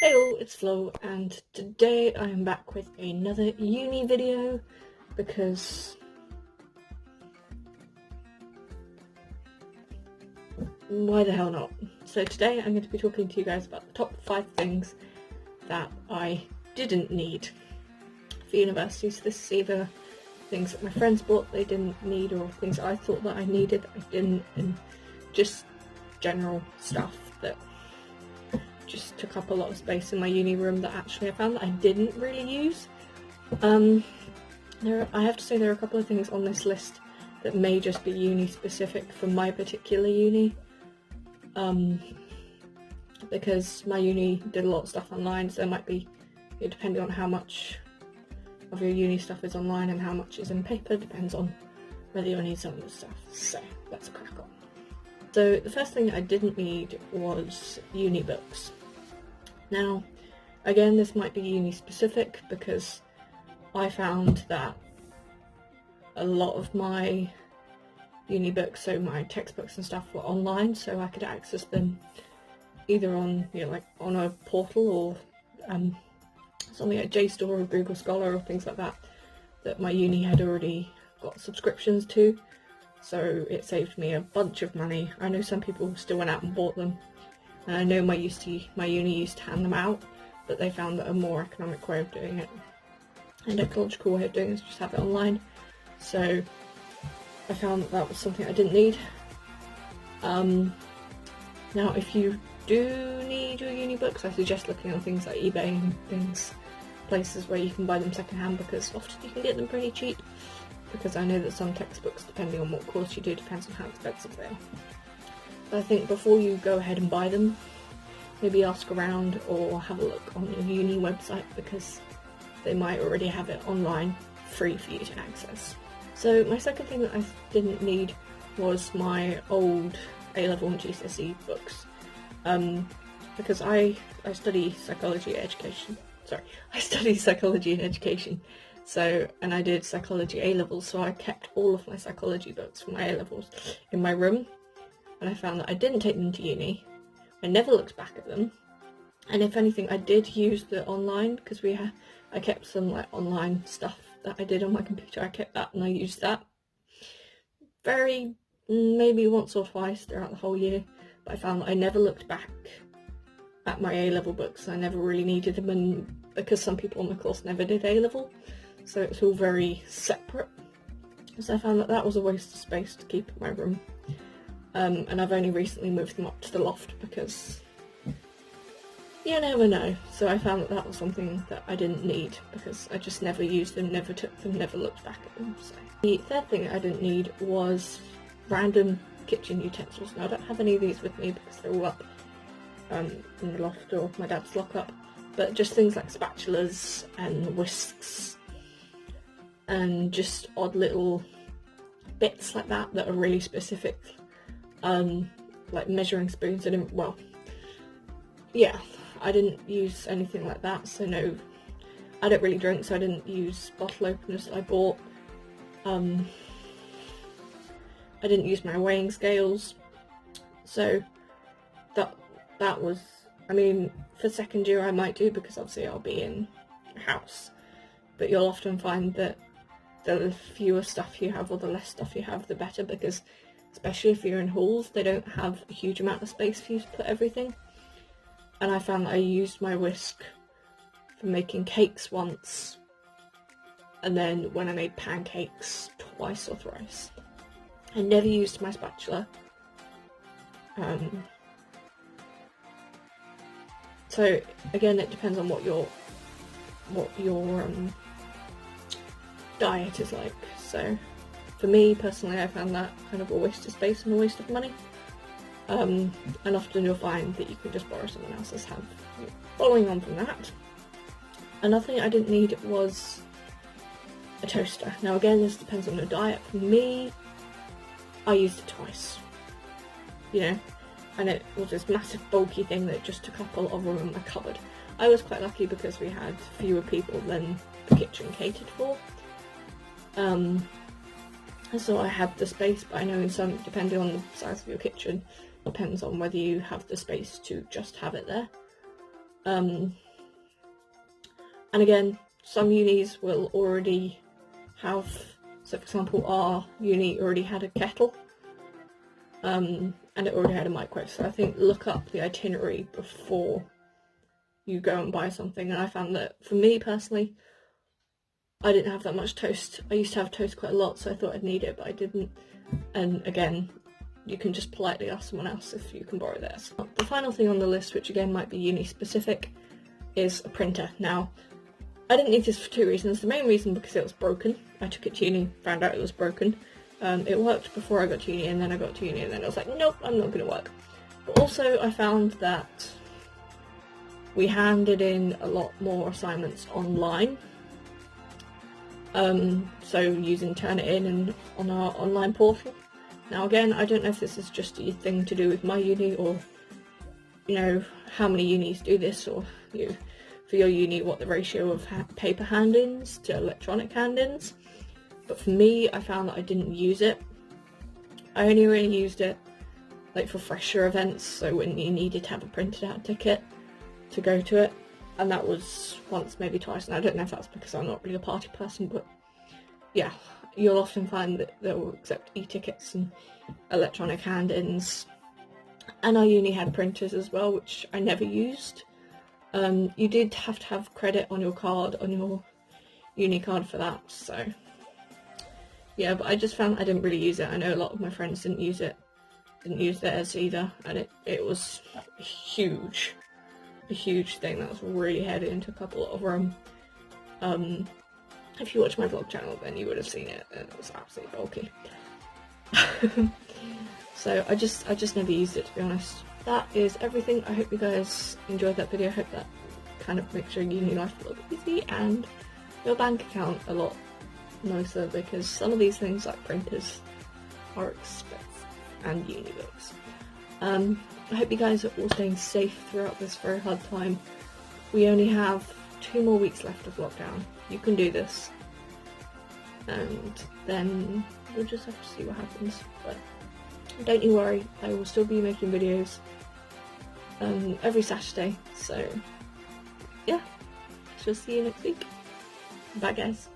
Hey all, it's Flo, and today I am back with another uni video because why the hell not? So today I'm going to be talking to you guys about the top 5 things that I didn't need for university. So this is either things that my friends bought they didn't need, or things that I thought that I needed that I didn't, and just general stuff that just took up a lot of space in my uni room that actually I found that I didn't really use. I have to say there are a couple of things on this list that may just be uni specific for my particular uni, because my uni did a lot of stuff online, so there might be, depending on how much of your uni stuff is online and how much is in paper, depends on whether you'll need some of the stuff. So let's crack on. So the first thing I didn't need was uni books. Now, again, this might be uni specific because I found that a lot of my uni books, so my textbooks and stuff, were online, so I could access them either on, like on a portal or something like JSTOR or Google Scholar or things like that my uni had already got subscriptions to. So it saved me a bunch of money. I know some people still went out and bought them, and I know my uni used to hand them out, but they found that a more economic way of doing it and ecological way of doing it is just have it online. So I found that was something I didn't need. Now if you do need your uni books, I suggest looking on things like eBay and things, places where you can buy them secondhand, because often you can get them pretty cheap. Because I know that some textbooks, depending on what course you do, depends on how expensive they are. But I think before you go ahead and buy them, maybe ask around or have a look on your uni website, because they might already have it online free for you to access. So my second thing that I didn't need was my old A-level and GCSE books, because I study psychology and education. So, and I did psychology A-levels, so I kept all of my psychology books from my A-levels in my room, and I found that I didn't take them to uni. I never looked back at them, and if anything I did use the online, because I kept some like online stuff that I did on my computer. I kept that and I used that maybe once or twice throughout the whole year, but I found that I never looked back at my A-level books. I never really needed them, and because some people on the course never did A-level, so it's all very separate. So I found that that was a waste of space to keep in my room, and I've only recently moved them up to the loft because you never know. So I found that that was something that I didn't need because I just never used them, never took them, never looked back at them. So the third thing I didn't need was random kitchen utensils. Now I don't have any of these with me because they're all up in the loft or my dad's lockup, but just things like spatulas and whisks and just odd little bits like that are really specific, like measuring spoons. I didn't use anything like that, so no, I don't really drink, so I didn't use bottle openers that I bought. I didn't use my weighing scales, so that was, I mean, for second year I might do, because obviously I'll be in a house, but you'll often find that the fewer stuff you have or the less stuff you have, the better, because especially if you're in halls, they don't have a huge amount of space for you to put everything. And I found that I used my whisk for making cakes once, and then when I made pancakes twice or thrice. I never used my spatula. So again, it depends on what your diet is like. So for me personally, I found that kind of a waste of space and a waste of money. And often you'll find that you can just borrow someone else's have. Following on from that, another thing I didn't need was a toaster. Now again, this depends on your diet. For me, I used it twice, and it was this massive bulky thing that just took up a lot of room in my cupboard. I was quite lucky because we had fewer people than the kitchen catered for, so I had the space, but I know in some, depending on the size of your kitchen, depends on whether you have the space to just have it there. And again, some unis will already have, so for example our uni already had a kettle, and it already had a microwave, so I think look up the itinerary before you go and buy something. And I found that for me personally, I didn't have that much toast. I used to have toast quite a lot, so I thought I'd need it, but I didn't. And again, you can just politely ask someone else if you can borrow theirs. The final thing on the list, which again might be uni specific, is a printer. Now, I didn't need this for two reasons. The main reason because it was broken. I took it to uni, found out it was broken. It worked before I got to uni, and then I got to uni, and then I was like, nope, I'm not going to work. But also I found that we handed in a lot more assignments online. So using Turnitin and on our online portal. Now again, I don't know if this is just a thing to do with my uni, or you know how many unis do this, or for your uni what the ratio of paper hand-ins to electronic hand-ins. But for me, I found that I didn't use it. I only really used it like for fresher events, so when you needed to have a printed out ticket to go to it, and that was once, maybe twice, and I don't know if that's because I'm not really a party person, but yeah, you'll often find that they'll accept e-tickets and electronic hand-ins. And our uni had printers as well, which I never used. You did have to have credit on your card, on your uni card for that, so yeah, but I just found I didn't really use it. I know a lot of my friends didn't use it, didn't use theirs either, and it was a huge thing that was really heavy and took up a lot of room. If you watch my vlog channel, then you would have seen it, and it was absolutely bulky. So I just never used it, to be honest. That is everything. I hope you guys enjoyed that video. I hope that kind of makes your uni life a little bit easy and your bank account a lot nicer, because some of these things like printers are expensive, and uni books. I hope you guys are all staying safe throughout this very hard time. We only have 2 more weeks left of lockdown. You can do this, and then we'll just have to see what happens. But don't you worry, I will still be making videos every Saturday, so yeah, shall see you next week. Bye guys.